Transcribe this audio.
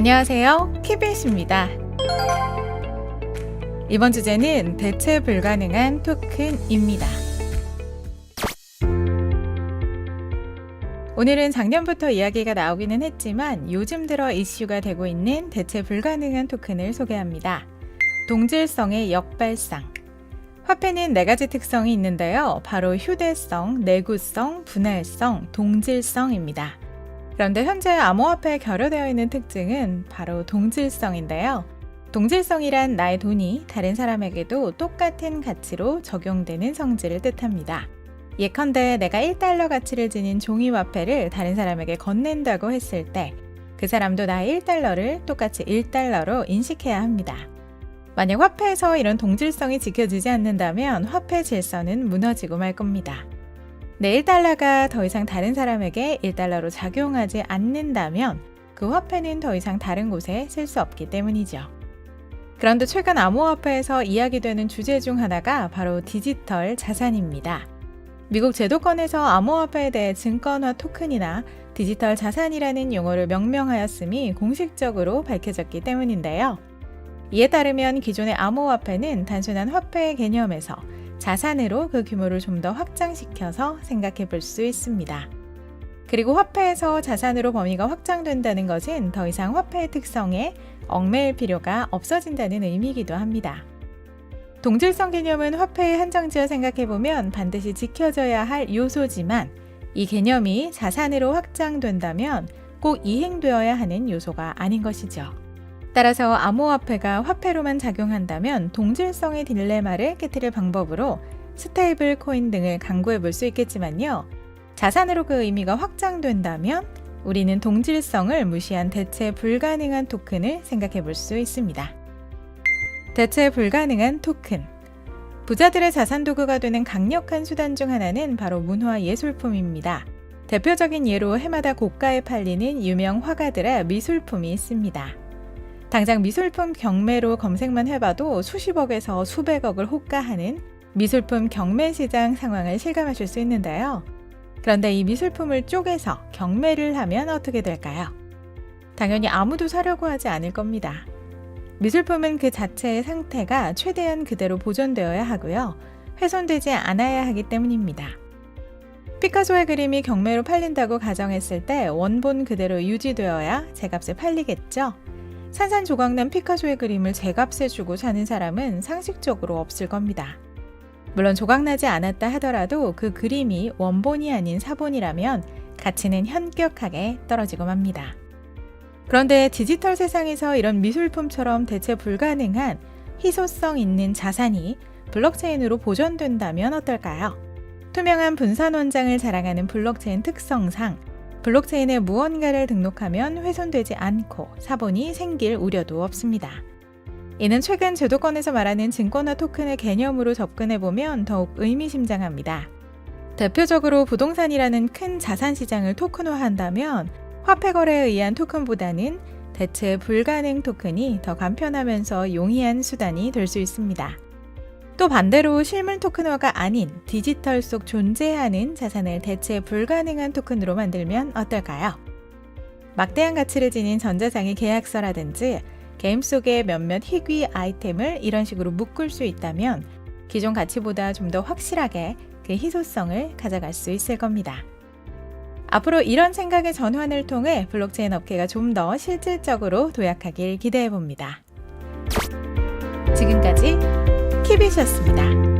안녕하세요. 키비스입니다. 이번 주제는 대체 불가능한 토큰입니다. 오늘은 작년부터 이야기가 나오기는 했지만 요즘 들어 이슈가 되고 있는 대체 불가능한 토큰을 소개합니다. 동질성의 역발상. 화폐는 4가지 특성이 있는데요. 바로 휴대성, 내구성, 분할성, 동질성입니다. 그런데 현재 암호화폐에 결여되어 있는 특징은 바로 동질성인데요. 동질성이란 나의 돈이 다른 사람에게도 똑같은 가치로 적용되는 성질을 뜻합니다. 예컨대 내가 1달러 가치를 지닌 종이화폐를 다른 사람에게 건넨다고 했을 때 그 사람도 나의 1달러를 똑같이 1달러로 인식해야 합니다. 만약 화폐에서 이런 동질성이 지켜지지 않는다면 화폐 질서는 무너지고 말 겁니다. 내 1달러가 더 이상 다른 사람에게 1달러로 작용하지 않는다면 그 화폐는 더 이상 다른 곳에 쓸 수 없기 때문이죠. 그런데 최근 암호화폐에서 이야기되는 주제 중 하나가 바로 디지털 자산입니다. 미국 제도권에서 암호화폐에 대해 증권화 토큰이나 디지털 자산이라는 용어를 명명하였음이 공식적으로 밝혀졌기 때문인데요. 이에 따르면 기존의 암호화폐는 단순한 화폐의 개념에서 자산으로 그 규모를 좀 더 확장시켜서 생각해 볼 수 있습니다. 그리고 화폐에서 자산으로 범위가 확장된다는 것은 더 이상 화폐의 특성에 얽매일 필요가 없어진다는 의미이기도 합니다. 동질성 개념은 화폐에 한정지어 생각해보면 반드시 지켜져야 할 요소지만 이 개념이 자산으로 확장된다면 꼭 이행되어야 하는 요소가 아닌 것이죠. 따라서 암호화폐가 화폐로만 작용한다면 동질성의 딜레마를 깨트릴 방법으로 스테이블 코인 등을 강구해 볼 수 있겠지만요. 자산으로 그 의미가 확장된다면 우리는 동질성을 무시한 대체 불가능한 토큰을 생각해 볼 수 있습니다. 대체 불가능한 토큰. 부자들의 자산 도구가 되는 강력한 수단 중 하나는 바로 문화 예술품입니다. 대표적인 예로 해마다 고가에 팔리는 유명 화가들의 미술품이 있습니다. 당장 미술품 경매로 검색만 해봐도 수십억에서 수백억을 호가하는 미술품 경매 시장 상황을 실감하실 수 있는데요. 그런데 이 미술품을 쪼개서 경매를 하면 어떻게 될까요? 당연히 아무도 사려고 하지 않을 겁니다. 미술품은 그 자체의 상태가 최대한 그대로 보존되어야 하고요. 훼손되지 않아야 하기 때문입니다. 피카소의 그림이 경매로 팔린다고 가정했을 때 원본 그대로 유지되어야 제값에 팔리겠죠? 산산조각난 피카소의 그림을 제값에 주고 사는 사람은 상식적으로 없을 겁니다. 물론 조각나지 않았다 하더라도 그 그림이 원본이 아닌 사본이라면 가치는 현격하게 떨어지고 맙니다. 그런데 디지털 세상에서 이런 미술품처럼 대체 불가능한 희소성 있는 자산이 블록체인으로 보존된다면 어떨까요? 투명한 분산 원장을 자랑하는 블록체인 특성상 블록체인에 무언가를 등록하면 훼손되지 않고 사본이 생길 우려도 없습니다. 이는 최근 제도권에서 말하는 증권화 토큰의 개념으로 접근해보면 더욱 의미심장합니다. 대표적으로 부동산이라는 큰 자산 시장을 토큰화한다면 화폐 거래에 의한 토큰보다는 대체 불가능 토큰이 더 간편하면서 용이한 수단이 될 수 있습니다. 또 반대로 실물 토큰화가 아닌 디지털 속 존재하는 자산을 대체 불가능한 토큰으로 만들면 어떨까요? 막대한 가치를 지닌 전자장의 계약서라든지 게임 속의 몇몇 희귀 아이템을 이런 식으로 묶을 수 있다면 기존 가치보다 좀 더 확실하게 그 희소성을 가져갈 수 있을 겁니다. 앞으로 이런 생각의 전환을 통해 블록체인 업계가 좀 더 실질적으로 도약하길 기대해 봅니다. 지금까지 키비셨습니다.